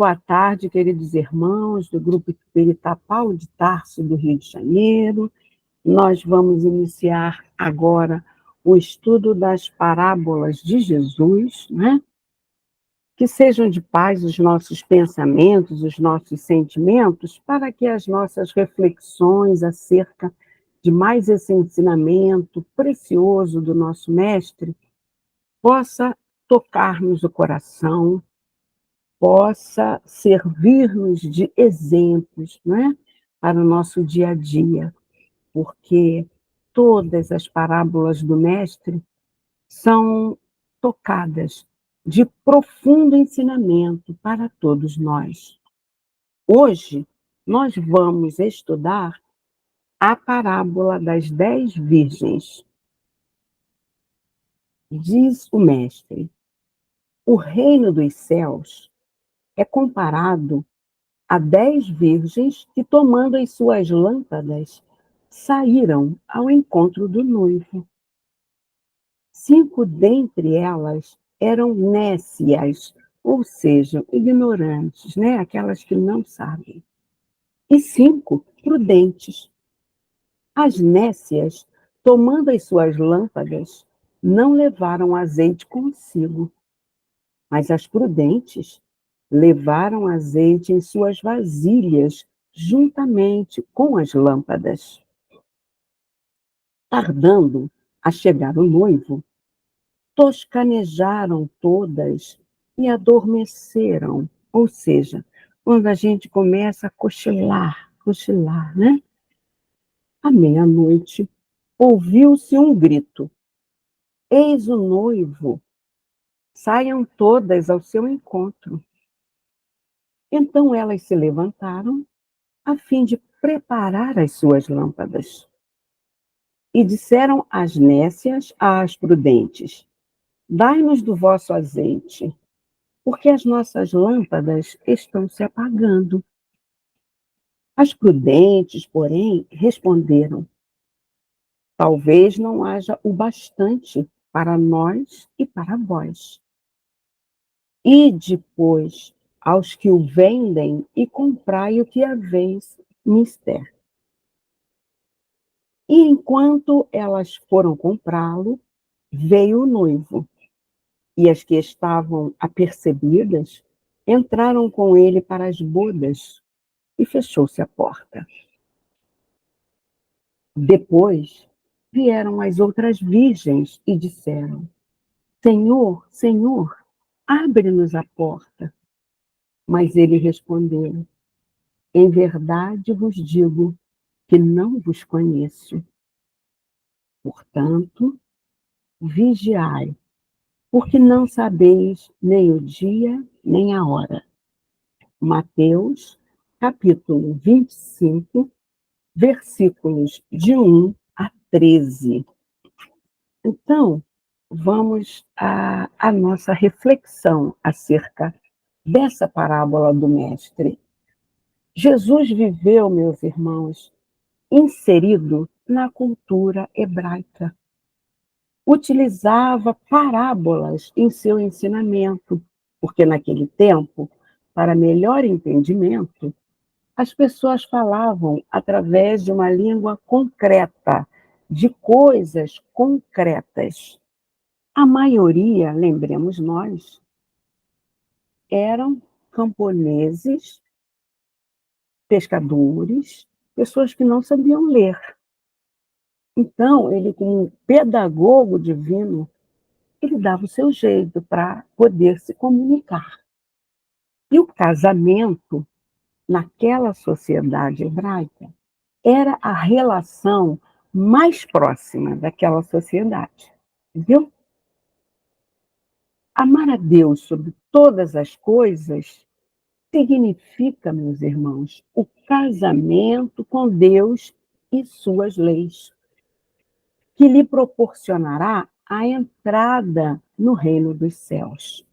Boa tarde, queridos irmãos do Grupo Espírita Paulo de Tarso, do Rio de Janeiro. Nós vamos iniciar agora o estudo das parábolas de Jesus, né? Que sejam de paz os nossos pensamentos, os nossos sentimentos, para que as nossas reflexões acerca de mais esse ensinamento precioso do nosso Mestre possa tocar-nos o coração, possa servir-nos de exemplos, né, para o nosso dia a dia, porque todas as parábolas do Mestre são tocadas de profundo ensinamento para todos nós. Hoje, nós vamos estudar a parábola das 10 virgens. Diz o Mestre: o reino dos céus é comparado a 10 virgens que, tomando as suas lâmpadas, saíram ao encontro do noivo. 5 dentre elas eram nécias, ou seja, ignorantes, né? Aquelas que não sabem. E 5 prudentes. As nécias, tomando as suas lâmpadas, não levaram azeite consigo, mas as prudentes levaram azeite em suas vasilhas, juntamente com as lâmpadas. Tardando a chegar o noivo, toscanejaram todas e adormeceram. Ou seja, quando a gente começa a cochilar, né? À meia-noite, ouviu-se um grito: eis o noivo, saiam todas ao seu encontro. Então elas se levantaram a fim de preparar as suas lâmpadas. E disseram as nécias às prudentes: dai-nos do vosso azeite, porque as nossas lâmpadas estão se apagando. As prudentes, porém, responderam: talvez não haja o bastante para nós e para vós. Ide, pois, aos que o vendem e comprai o que haveis mister. E enquanto elas foram comprá-lo, veio o noivo. E as que estavam apercebidas entraram com ele para as bodas e fechou-se a porta. Depois vieram as outras virgens e disseram: Senhor, Senhor, abre-nos a porta. Mas ele respondeu: em verdade vos digo que não vos conheço. Portanto, vigiai, porque não sabeis nem o dia, nem a hora. Mateus, capítulo 25, versículos de 1 a 13. Então, vamos à nossa reflexão acerca dessa parábola do Mestre. Jesus viveu, meus irmãos, inserido na cultura hebraica. Utilizava parábolas em seu ensinamento, porque naquele tempo, para melhor entendimento, as pessoas falavam através de uma língua concreta, de coisas concretas. A maioria, lembremos nós, eram camponeses, pescadores, pessoas que não sabiam ler. Então, ele, como um pedagogo divino, ele dava o seu jeito para poder se comunicar. E o casamento, naquela sociedade hebraica, era a relação mais próxima daquela sociedade. Entendeu? Amar a Deus sobre todas as coisas significa, meus irmãos, o casamento com Deus e suas leis, que lhe proporcionará a entrada no reino dos céus,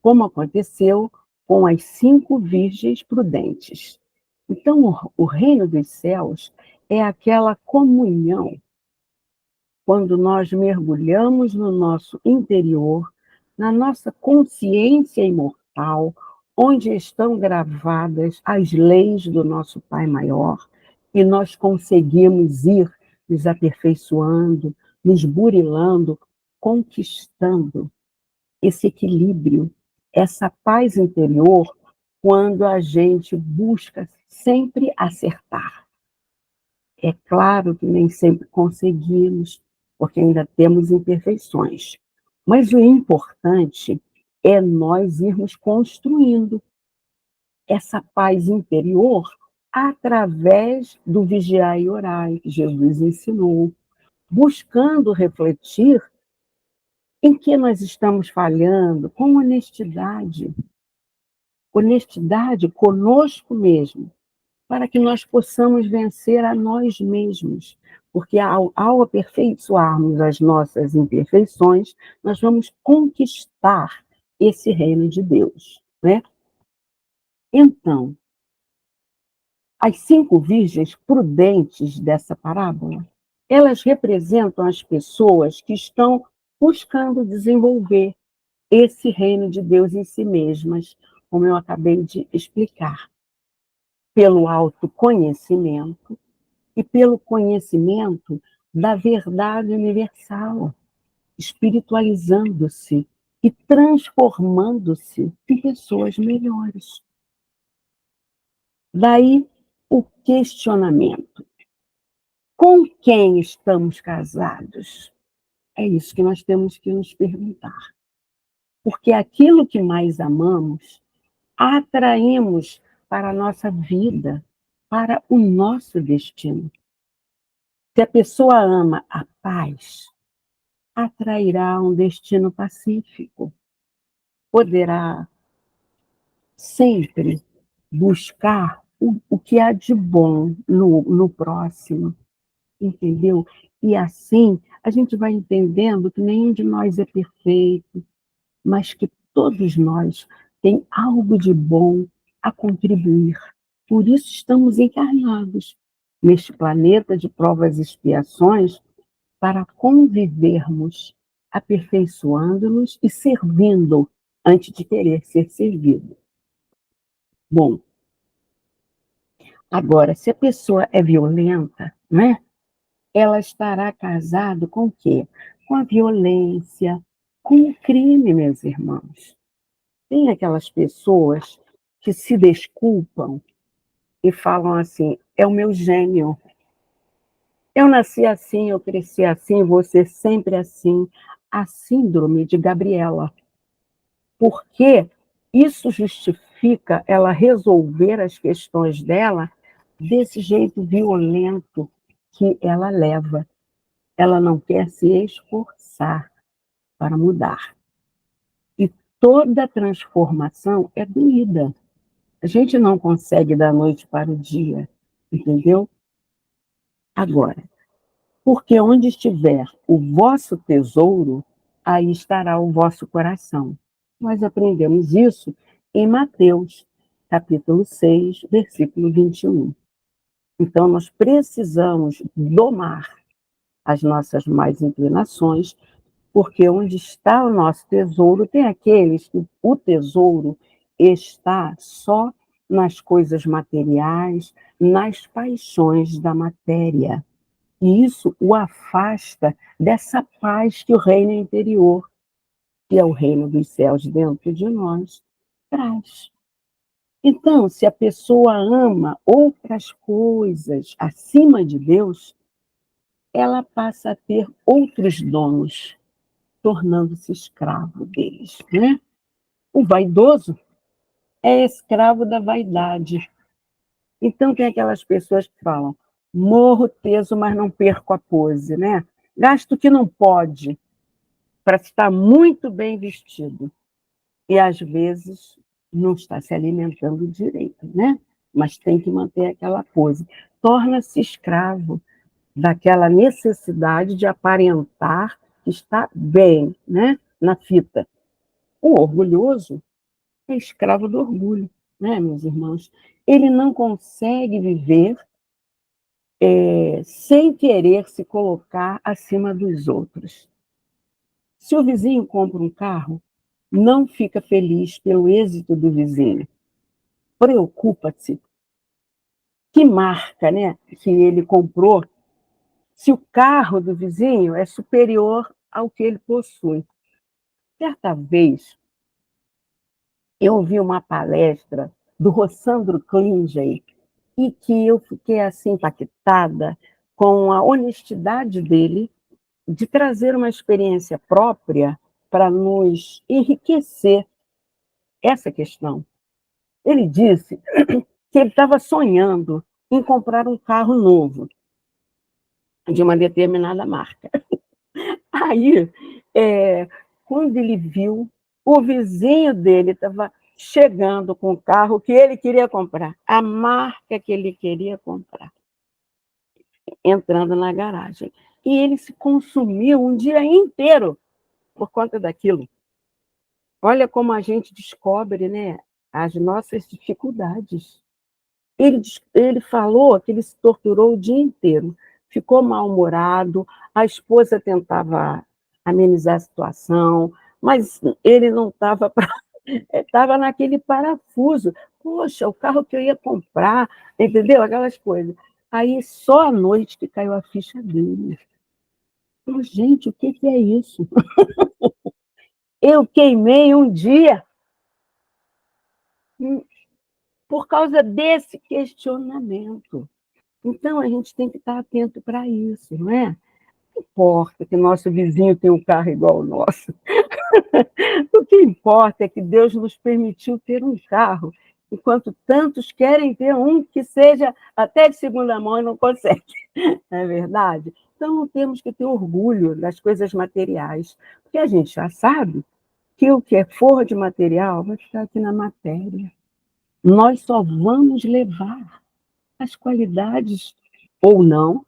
como aconteceu com as 5 virgens prudentes. Então, o reino dos céus é aquela comunhão quando nós mergulhamos no nosso interior, na nossa consciência imortal, onde estão gravadas as leis do nosso Pai Maior, e nós conseguimos ir nos aperfeiçoando, nos burilando, conquistando esse equilíbrio, essa paz interior, quando a gente busca sempre acertar. É claro que nem sempre conseguimos, porque ainda temos imperfeições. Mas o importante é nós irmos construindo essa paz interior através do vigiar e orar, que Jesus ensinou, buscando refletir em que nós estamos falhando, com honestidade. Honestidade conosco mesmo, para que nós possamos vencer a nós mesmos. Porque ao aperfeiçoarmos as nossas imperfeições, nós vamos conquistar esse reino de Deus, né? Então, as 5 virgens prudentes dessa parábola, elas representam as pessoas que estão buscando desenvolver esse reino de Deus em si mesmas, como eu acabei de explicar, pelo autoconhecimento e pelo conhecimento da verdade universal, espiritualizando-se e transformando-se em pessoas melhores. Daí o questionamento: com quem estamos casados? É isso que nós temos que nos perguntar. Porque aquilo que mais amamos, atraímos para a nossa vida, para o nosso destino. Se a pessoa ama a paz, atrairá um destino pacífico. Poderá sempre buscar o que há de bom no próximo, entendeu? E assim a gente vai entendendo que nenhum de nós é perfeito, mas que todos nós tem algo de bom a contribuir. Por isso estamos encarnados neste planeta de provas e expiações, para convivermos, aperfeiçoando-nos e servindo antes de querer ser servido. Bom, agora, se a pessoa é violenta, né, ela estará casada com o quê? Com a violência, com o crime, meus irmãos. Tem aquelas pessoas que se desculpam e falam assim: é o meu gênio. Eu nasci assim, eu cresci assim, vou ser sempre assim. A síndrome de Gabriela. Porque isso justifica ela resolver as questões dela desse jeito violento que ela leva. Ela não quer se esforçar para mudar. E toda transformação é doída. A gente não consegue da noite para o dia, entendeu? Agora, porque onde estiver o vosso tesouro, aí estará o vosso coração. Nós aprendemos isso em Mateus, capítulo 6, versículo 21. Então, nós precisamos domar as nossas más inclinações, porque onde está o nosso tesouro, tem aqueles que o tesouro está só nas coisas materiais, nas paixões da matéria. E isso o afasta dessa paz que o reino interior, que é o reino dos céus dentro de nós, traz. Então, se a pessoa ama outras coisas acima de Deus, ela passa a ter outros donos, tornando-se escravo deles, né? O vaidoso é escravo da vaidade. Então, tem aquelas pessoas que falam: morro teso, mas não perco a pose, né? Gasto o que não pode para estar muito bem vestido. E, às vezes, não está se alimentando direito, né? Mas tem que manter aquela pose. Torna-se escravo daquela necessidade de aparentar que está bem, né? Na fita. O orgulhoso é escravo do orgulho, né, meus irmãos? Ele não consegue viver sem querer se colocar acima dos outros. Se o vizinho compra um carro, não fica feliz pelo êxito do vizinho. Preocupa-se. Que marca, né, que ele comprou, se o carro do vizinho é superior ao que ele possui. Certa vez, eu ouvi uma palestra do Rossandro Klinger e que eu fiquei assim impactada com a honestidade dele de trazer uma experiência própria para nos enriquecer essa questão. Ele disse que ele estava sonhando em comprar um carro novo de uma determinada marca. Aí, quando ele viu, o vizinho dele estava chegando com o carro que ele queria comprar, a marca que ele queria comprar, entrando na garagem. E ele se consumiu um dia inteiro por conta daquilo. Olha como a gente descobre, né, as nossas dificuldades. Ele falou que ele se torturou o dia inteiro, ficou mal-humorado, a esposa tentava amenizar a situação, mas ele não estava estava naquele parafuso. Poxa, o carro que eu ia comprar, entendeu? Aquelas coisas. Aí só à noite que caiu a ficha dele. Falei, gente, o que é isso? Eu queimei um dia por causa desse questionamento. Então, a gente tem que estar atento para isso, não é? Não importa que nosso vizinho tenha um carro igual ao nosso. O que importa é que Deus nos permitiu ter um carro, enquanto tantos querem ter um que seja até de segunda mão e não conseguem. Não é verdade? Então, não temos que ter orgulho das coisas materiais, porque a gente já sabe que o que for de material vai ficar aqui na matéria. Nós só vamos levar as qualidades, ou não,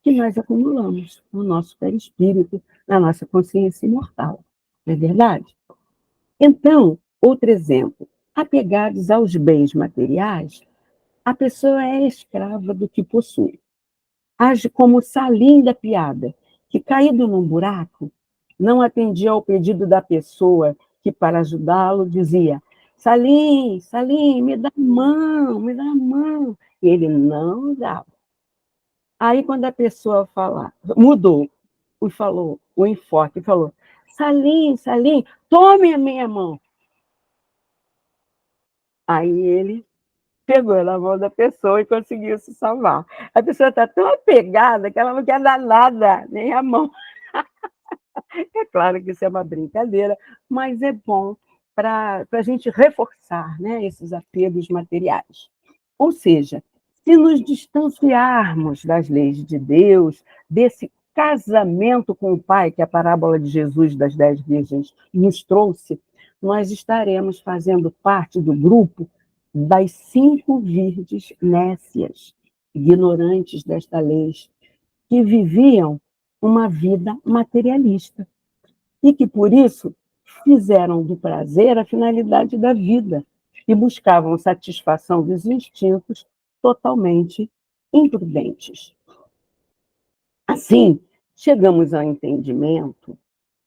que nós acumulamos no nosso perispírito, na nossa consciência imortal. Não é verdade? Então, outro exemplo, apegados aos bens materiais, a pessoa é escrava do que possui. Age como Salim da piada, que, caído num buraco, não atendia ao pedido da pessoa que, para ajudá-lo, dizia: Salim, Salim, me dá a mão, me dá a mão. E ele não dava. Aí, quando a pessoa mudou e falou, o enfoque, falou: Salim, Salim, tome a minha mão. Aí ele pegou na mão da pessoa e conseguiu se salvar. A pessoa está tão apegada que ela não quer dar nada, nem a mão. É claro que isso é uma brincadeira, mas é bom para a gente reforçar, né, esses apegos materiais. Ou seja, se nos distanciarmos das leis de Deus, desse casamento com o Pai, que a parábola de Jesus das 10 virgens nos trouxe, nós estaremos fazendo parte do grupo das 5 virgens nécias, ignorantes desta lei, que viviam uma vida materialista e que, por isso, fizeram do prazer a finalidade da vida e buscavam satisfação dos instintos totalmente imprudentes. Assim, chegamos ao entendimento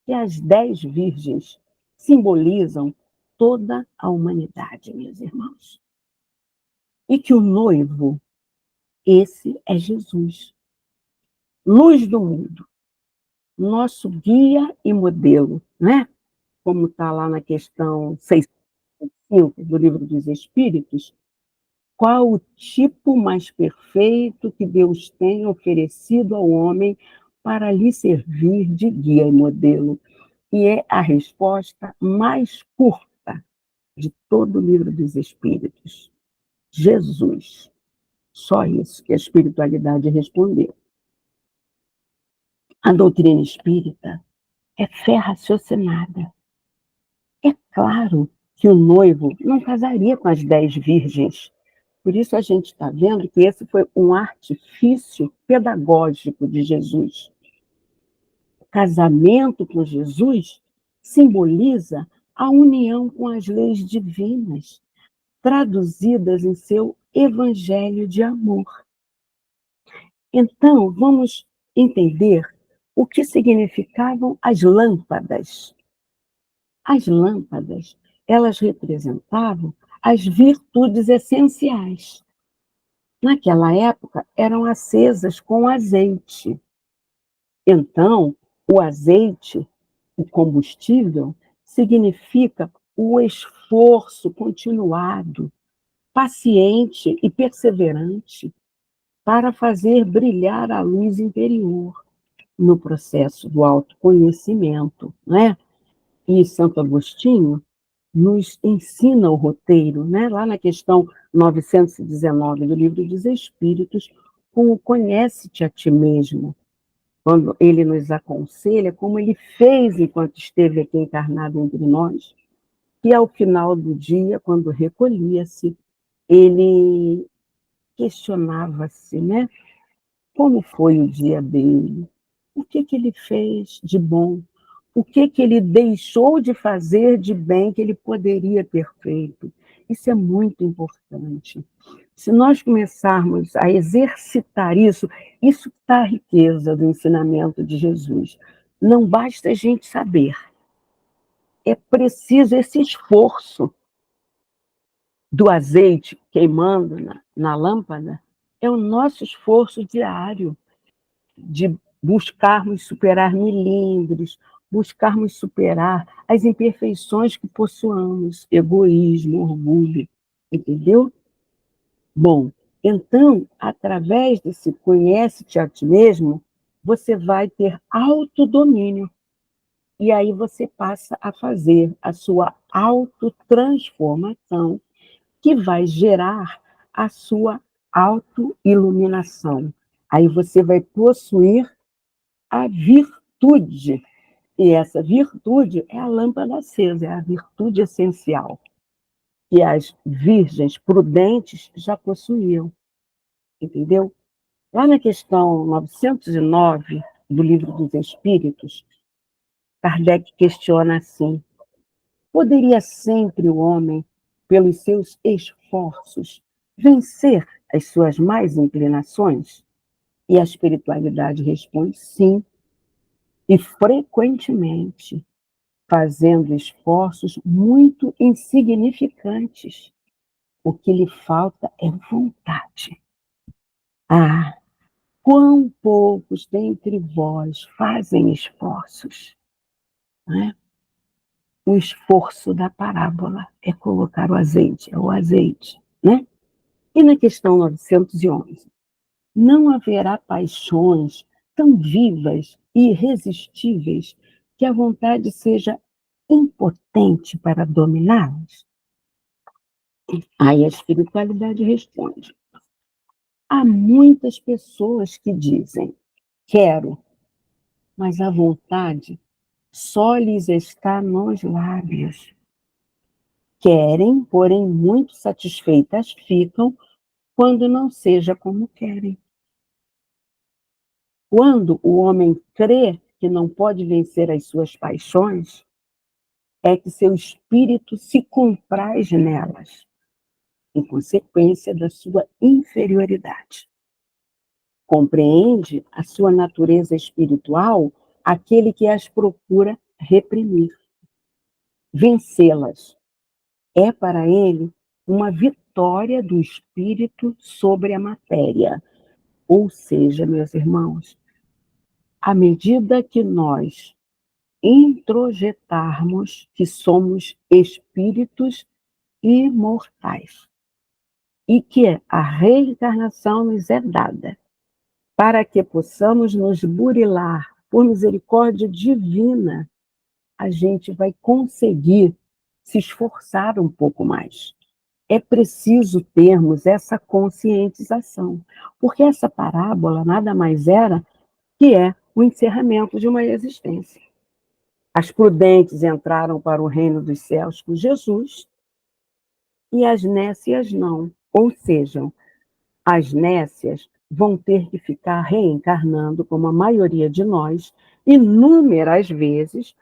que as 10 virgens simbolizam toda a humanidade, meus irmãos. E que o noivo, esse é Jesus, luz do mundo, nosso guia e modelo, né? Como está lá na questão 605 do Livro dos Espíritos, qual o tipo mais perfeito que Deus tem oferecido ao homem para lhe servir de guia e modelo? E é a resposta mais curta de todo o Livro dos Espíritos. Jesus. Só isso que a espiritualidade respondeu. A doutrina espírita é fé raciocinada. É claro que o noivo não casaria com as 10 virgens. Por isso a gente está vendo que esse foi um artifício pedagógico de Jesus. O casamento com Jesus simboliza a união com as leis divinas, traduzidas em seu evangelho de amor. Então, vamos entender o que significavam as lâmpadas. As lâmpadas, elas representavam as virtudes essenciais. Naquela época, eram acesas com azeite. Então, o azeite, o combustível, significa o esforço continuado, paciente e perseverante para fazer brilhar a luz interior no processo do autoconhecimento, né? E Santo Agostinho nos ensina o roteiro, né? Lá na questão 919 do Livro dos Espíritos, com o conhece-te a ti mesmo, quando ele nos aconselha, como ele fez enquanto esteve aqui encarnado entre nós, que ao final do dia, quando recolhia-se, ele questionava-se, né? Como foi o dia dele? O que ele fez de bom? O que ele deixou de fazer de bem que ele poderia ter feito? Isso é muito importante. Se nós começarmos a exercitar isso, isso está a riqueza do ensinamento de Jesus. Não basta a gente saber, é preciso esse esforço do azeite queimando na lâmpada, é o nosso esforço diário de buscarmos superar milímetros, buscarmos superar as imperfeições que possuamos, egoísmo, orgulho, entendeu? Bom, então, através desse conhece-te a ti mesmo, você vai ter autodomínio. E aí você passa a fazer a sua autotransformação, que vai gerar a sua autoiluminação. Aí você vai possuir a virtude. E essa virtude é a lâmpada acesa, é a virtude essencial, que as virgens prudentes já possuíam, entendeu? Lá na questão 909 do Livro dos Espíritos, Kardec questiona assim: poderia sempre o homem, pelos seus esforços, vencer as suas más inclinações? E a espiritualidade responde sim, e frequentemente, fazendo esforços muito insignificantes. O que lhe falta é vontade. Ah, quão poucos dentre vós fazem esforços, né? O esforço da parábola é colocar o azeite, é o azeite, né? E na questão 911, não haverá paixões tão vivas e irresistíveis que a vontade seja impotente para dominá-las? Aí a espiritualidade responde: há muitas pessoas que dizem, quero, mas a vontade só lhes está nos lábios. Querem, porém muito satisfeitas ficam quando não seja como querem. Quando o homem crê que não pode vencer as suas paixões, é que seu espírito se compraz nelas, em consequência da sua inferioridade. Compreende a sua natureza espiritual aquele que as procura reprimir. Vencê-las é para ele uma vitória do espírito sobre a matéria. Ou seja, meus irmãos, à medida que nós introjetarmos que somos espíritos imortais e que a reencarnação nos é dada para que possamos nos burilar por misericórdia divina, a gente vai conseguir se esforçar um pouco mais. É preciso termos essa conscientização, porque essa parábola nada mais era que é o encerramento de uma existência. As prudentes entraram para o reino dos céus com Jesus e as nécias não. Ou seja, as nécias vão ter que ficar reencarnando, como a maioria de nós, inúmeras vezes,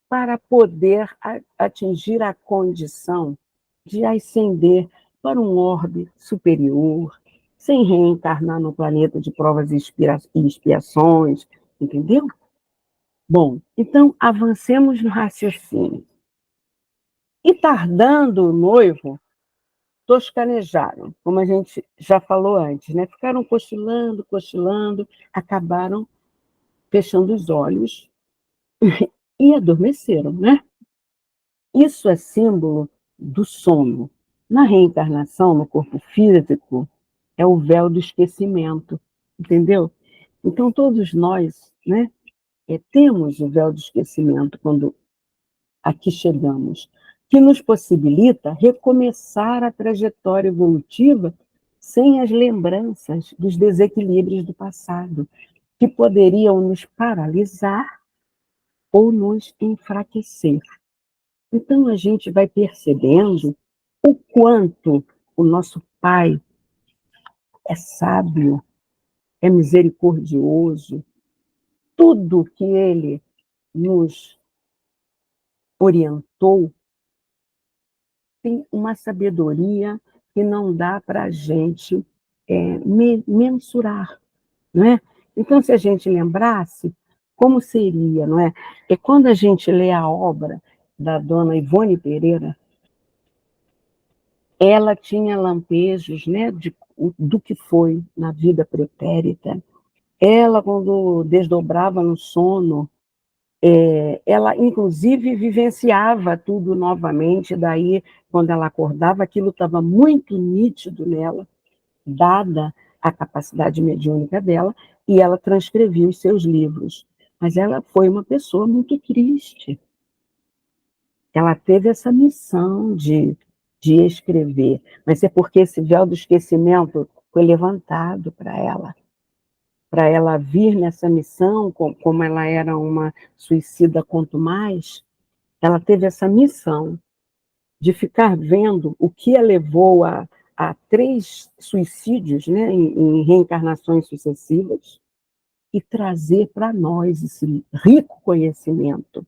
para poder atingir a condição de ascender para um orbe superior, sem reencarnar no planeta de provas e expiações, entendeu? Bom, então avancemos no raciocínio. E tardando o noivo, toscanejaram, como a gente já falou antes, né? Ficaram cochilando, cochilando, acabaram fechando os olhos e adormeceram, né? Isso é símbolo do sono. Na reencarnação, no corpo físico, é o véu do esquecimento, entendeu? Então, todos nós, né, temos o véu do esquecimento quando aqui chegamos, que nos possibilita recomeçar a trajetória evolutiva sem as lembranças dos desequilíbrios do passado, que poderiam nos paralisar ou nos enfraquecer. Então, a gente vai percebendo o quanto o nosso Pai é sábio, é misericordioso, tudo que Ele nos orientou tem uma sabedoria que não dá para a gente mensurar, não é? Então, se a gente lembrasse, como seria, não é? É quando a gente lê a obra da dona Ivone Pereira, ela tinha lampejos, né, do que foi na vida pretérita. Ela, quando desdobrava no sono, ela, inclusive, vivenciava tudo novamente, daí, quando ela acordava, aquilo estava muito nítido nela, dada a capacidade mediúnica dela, e ela transcrevia os seus livros. Mas ela foi uma pessoa muito triste. Ela teve essa missão de escrever, mas é porque esse véu do esquecimento foi levantado para ela vir nessa missão, como ela era uma suicida quanto mais, ela teve essa missão de ficar vendo o que a levou a 3 suicídios, né, em reencarnações sucessivas, e trazer para nós esse rico conhecimento.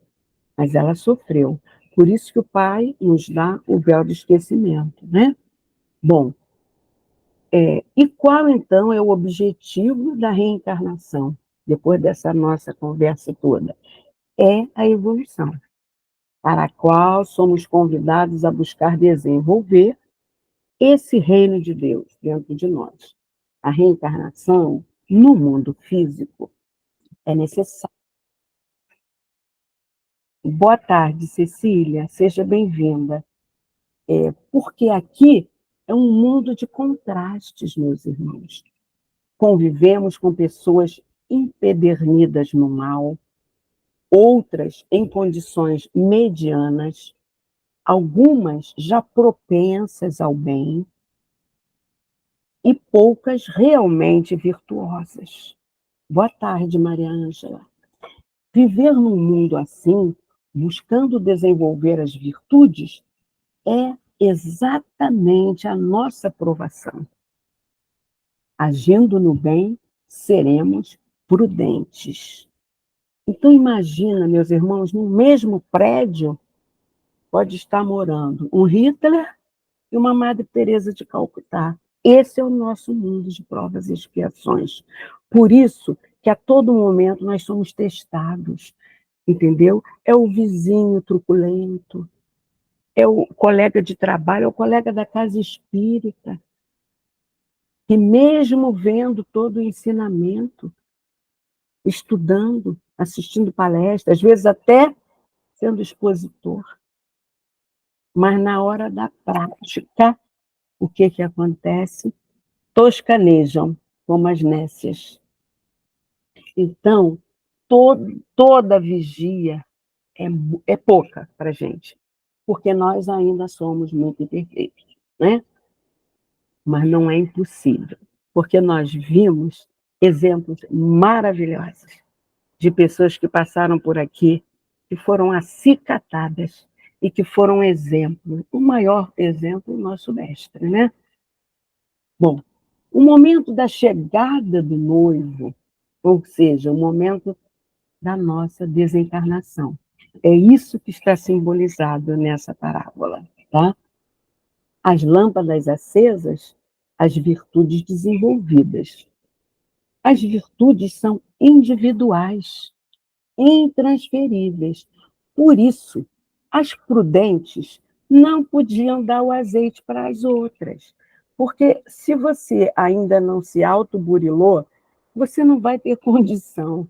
Mas ela sofreu. Por isso que o Pai nos dá o véu do esquecimento, né? Bom, e qual então é o objetivo da reencarnação, depois dessa nossa conversa toda? É a evolução, para a qual somos convidados a buscar desenvolver esse reino de Deus dentro de nós. A reencarnação no mundo físico é necessária. Boa tarde, Cecília, seja bem-vinda. Porque aqui é um mundo de contrastes, meus irmãos. Convivemos com pessoas empedernidas no mal, outras em condições medianas, algumas já propensas ao bem e poucas realmente virtuosas. Boa tarde, Maria Ângela. Viver num mundo assim, buscando desenvolver as virtudes, é exatamente a nossa provação. Agindo no bem, seremos prudentes. Então, imagina, meus irmãos, no mesmo prédio pode estar morando um Hitler e uma Madre Teresa de Calcutá. Esse é o nosso mundo de provas e expiações. Por isso que a todo momento nós somos testados, entendeu? É o vizinho truculento, é o colega de trabalho, é o colega da casa espírita, que mesmo vendo todo o ensinamento, estudando, assistindo palestras, às vezes até sendo expositor, mas na hora da prática, o que que acontece? Toscanejam, como as nécias. Então, toda vigia é, é pouca para a gente, porque nós ainda somos muito imperfeitos, né? Mas não é impossível, porque nós vimos exemplos maravilhosos de pessoas que passaram por aqui, que foram acicatadas e que foram exemplo, o maior exemplo, o nosso mestre, né? Bom, o momento da chegada do noivo, ou seja, o momento da nossa desencarnação. É isso que está simbolizado nessa parábola, tá? As lâmpadas acesas, as virtudes desenvolvidas. As virtudes são individuais, intransferíveis. Por isso, as prudentes não podiam dar o azeite para as outras. Porque se você ainda não se autoburilou, você não vai ter condição.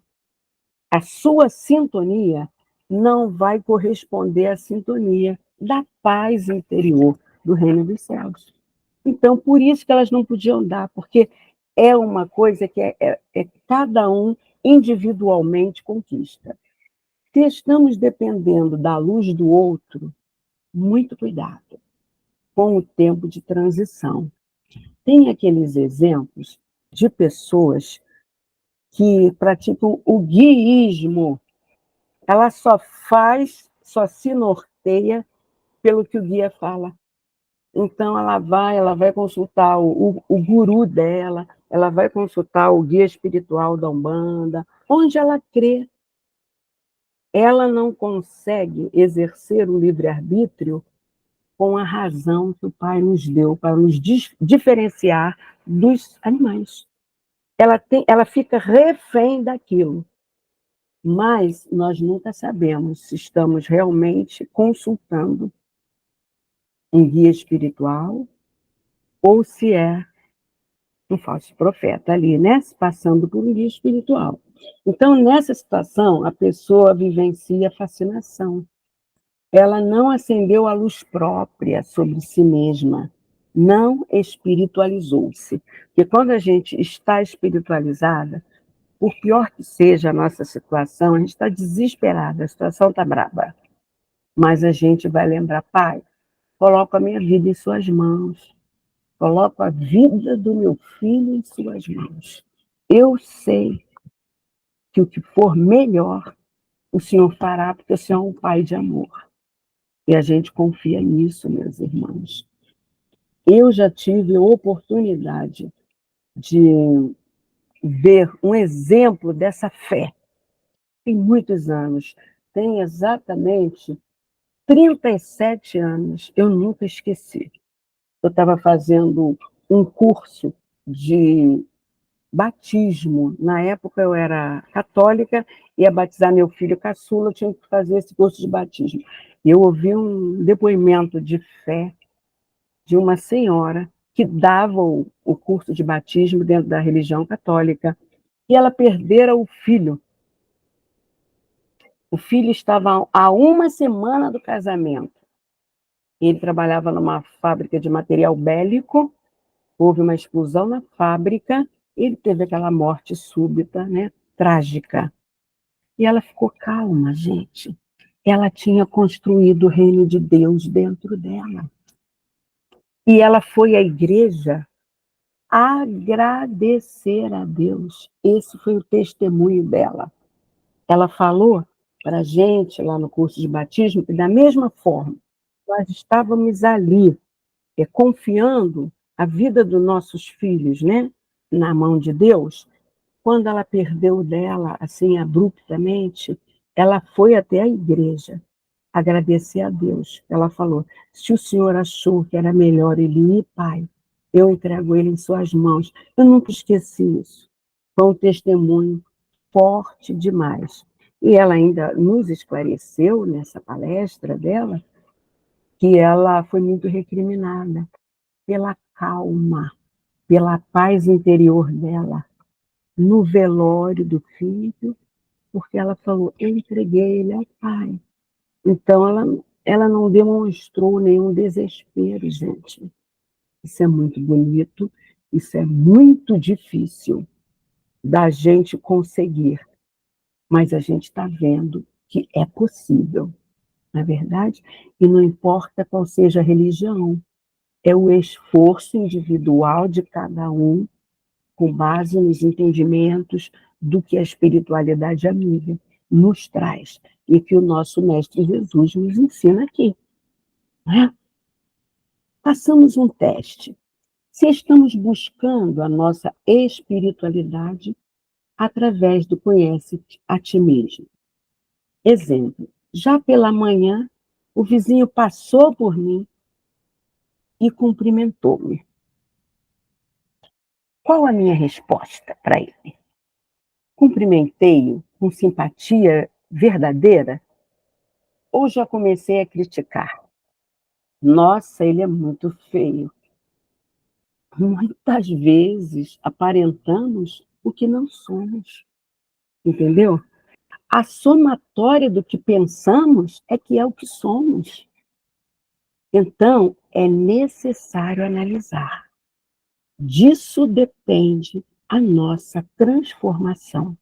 A sua sintonia não vai corresponder à sintonia da paz interior do reino dos céus. Então, por isso que elas não podiam dar, porque é uma coisa que cada um individualmente conquista. Se estamos dependendo da luz do outro, muito cuidado com o tempo de transição. Tem aqueles exemplos de pessoas que praticam o guiísmo. Ela só se norteia pelo que o guia fala. Então, ela vai consultar o guru dela, ela vai consultar o guia espiritual da Umbanda, onde ela crê. Ela não consegue exercer o livre-arbítrio com a razão que o Pai nos deu para nos diferenciar dos animais. Ela fica refém daquilo, mas nós nunca sabemos se estamos realmente consultando um guia espiritual ou se é um falso profeta ali, né? Passando por um guia espiritual. Então, nessa situação, a pessoa vivencia fascinação. Ela não acendeu a luz própria sobre si mesma, não espiritualizou-se. Porque quando a gente está espiritualizada, por pior que seja a nossa situação, a gente está desesperada, a situação está braba. Mas a gente vai lembrar, Pai, coloco a minha vida em suas mãos, coloco a vida do meu filho em suas mãos. Eu sei que o que for melhor, o Senhor fará, porque o Senhor é um Pai de amor. E a gente confia nisso, meus irmãos. Eu já tive a oportunidade de ver um exemplo dessa fé. Tem muitos anos. Tem exatamente 37 anos. Eu nunca esqueci. Eu estava fazendo um curso de batismo. Na época eu era católica, ia batizar meu filho caçula, eu tinha que fazer esse curso de batismo. E eu ouvi um depoimento de fé de uma senhora que dava o curso de batismo dentro da religião católica, e ela perdera o filho. O filho estava há uma semana do casamento. Ele trabalhava numa fábrica de material bélico, houve uma explosão na fábrica, ele teve aquela morte súbita, né, trágica. E ela ficou calma, gente. Ela tinha construído o reino de Deus dentro dela. E ela foi à igreja agradecer a Deus. Esse foi o testemunho dela. Ela falou para a gente, lá no curso de batismo, que da mesma forma, nós estávamos ali, confiando a vida dos nossos filhos, né, na mão de Deus. Quando ela perdeu dela, assim, abruptamente, ela foi até a igreja agradecer a Deus. Ela falou: se o senhor achou que era melhor ele ir, Pai, eu entrego ele em suas mãos. Eu nunca esqueci isso. Foi um testemunho forte demais. E ela ainda nos esclareceu nessa palestra dela que ela foi muito recriminada pela calma, pela paz interior dela no velório do filho, porque ela falou: eu entreguei ele ao Pai. Então, ela não demonstrou nenhum desespero, gente. Isso é muito bonito, isso é muito difícil da gente conseguir, mas a gente está vendo que é possível, não é verdade? E não importa qual seja a religião, é o esforço individual de cada um, com base nos entendimentos do que a espiritualidade amiga nos traz e que o nosso Mestre Jesus nos ensina aqui. Né? Façamos um teste. Se estamos buscando a nossa espiritualidade através do conhece-te a ti mesmo. Exemplo, já pela manhã, o vizinho passou por mim e cumprimentou-me. Qual a minha resposta para ele? Cumprimentei-o com simpatia verdadeira ou já comecei a criticar? Nossa, ele é muito feio. Muitas vezes aparentamos o que não somos, entendeu? A somatória do que pensamos é que é o que somos. Então, é necessário analisar. Disso depende a nossa transformação.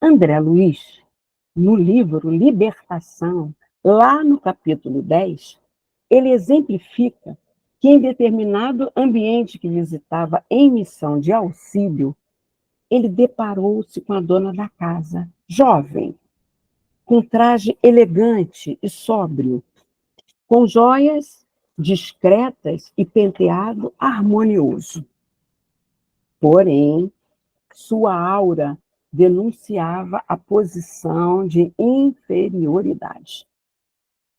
André Luiz, no livro Libertação, lá no capítulo 10, ele exemplifica que em determinado ambiente que visitava em missão de auxílio, ele deparou-se com a dona da casa, jovem, com traje elegante e sóbrio, com joias discretas e penteado harmonioso. Porém, sua aura denunciava a posição de inferioridade.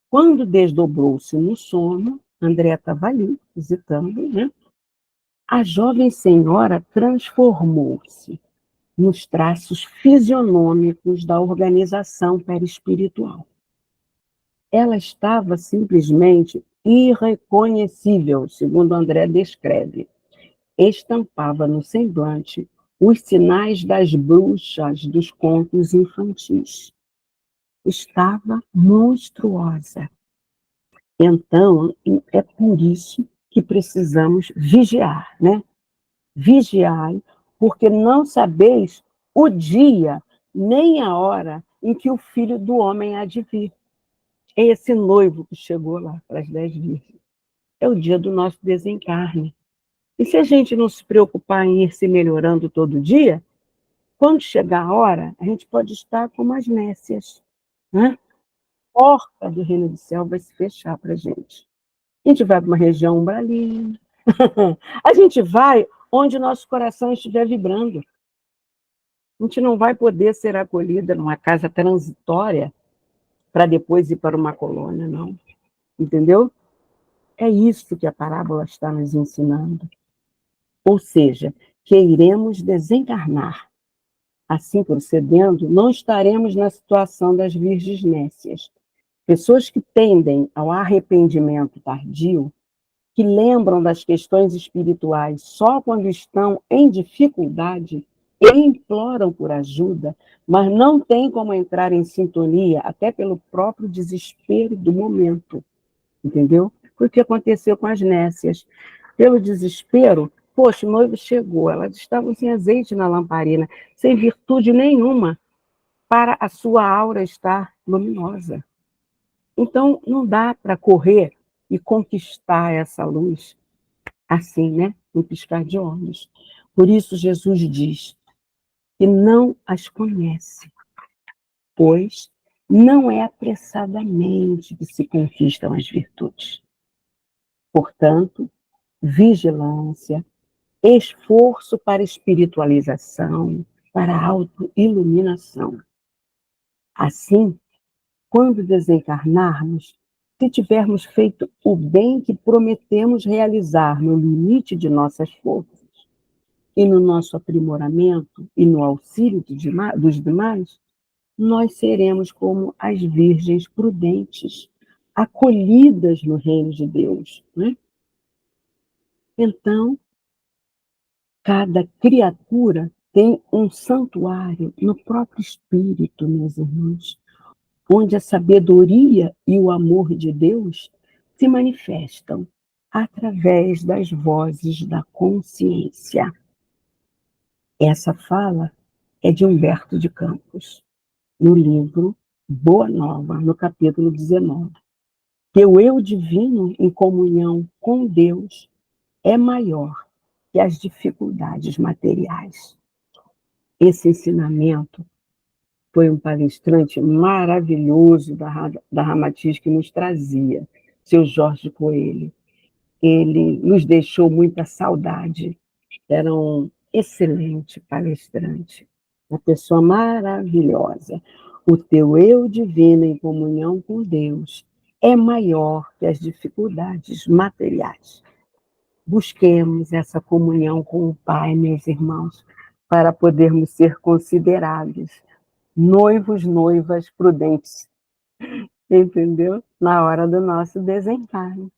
Quando desdobrou-se no sono, André estava ali, visitando, né? A jovem senhora transformou-se nos traços fisionômicos da organização perispiritual. Ela estava simplesmente irreconhecível, segundo André descreve. Estampava no semblante os sinais das bruxas dos contos infantis. Estava monstruosa. Então, é por isso que precisamos vigiar, né? Vigiai, porque não sabeis o dia, nem a hora em que o Filho do Homem há de vir. É esse noivo que chegou lá para as 10 virgens. É o dia do nosso desencarne. E se a gente não se preocupar em ir se melhorando todo dia, quando chegar a hora, a gente pode estar como as nécias, né? A porta do reino do céu vai se fechar para a gente. A gente vai para uma região umbralina. A gente vai onde nosso coração estiver vibrando. A gente não vai poder ser acolhida numa casa transitória para depois ir para uma colônia, não. Entendeu? É isso que a parábola está nos ensinando. Ou seja, que iremos desencarnar. Assim procedendo, não estaremos na situação das virgens nécias. Pessoas que tendem ao arrependimento tardio, que lembram das questões espirituais só quando estão em dificuldade e imploram por ajuda, mas não têm como entrar em sintonia, até pelo próprio desespero do momento. Entendeu? Foi o que aconteceu com as nécias. Pelo desespero, poxa, o noivo chegou, elas estavam sem azeite na lamparina, sem virtude nenhuma para a sua aura estar luminosa. Então, não dá para correr e conquistar essa luz assim, né? Um piscar de olhos. Por isso, Jesus diz que não as conhece, pois não é apressadamente que se conquistam as virtudes. Portanto, vigilância, esforço para espiritualização, para autoiluminação. Assim, quando desencarnarmos, se tivermos feito o bem que prometemos realizar no limite de nossas forças e no nosso aprimoramento e no auxílio dos demais, nós seremos como as virgens prudentes, acolhidas no reino de Deus, né? Então, cada criatura tem um santuário no próprio espírito, meus irmãos, onde a sabedoria e o amor de Deus se manifestam através das vozes da consciência. Essa fala é de Humberto de Campos, no livro Boa Nova, no capítulo 19. Que o eu divino em comunhão com Deus é maior que as dificuldades materiais. Esse ensinamento foi um palestrante maravilhoso da Ramatiz que nos trazia, seu Jorge Coelho. Ele nos deixou muita saudade. Era um excelente palestrante, uma pessoa maravilhosa. O teu eu divino em comunhão com Deus é maior que as dificuldades materiais. Busquemos essa comunhão com o Pai, meus irmãos, para podermos ser considerados noivos, noivas prudentes. entendeu? Na hora do nosso desencarne.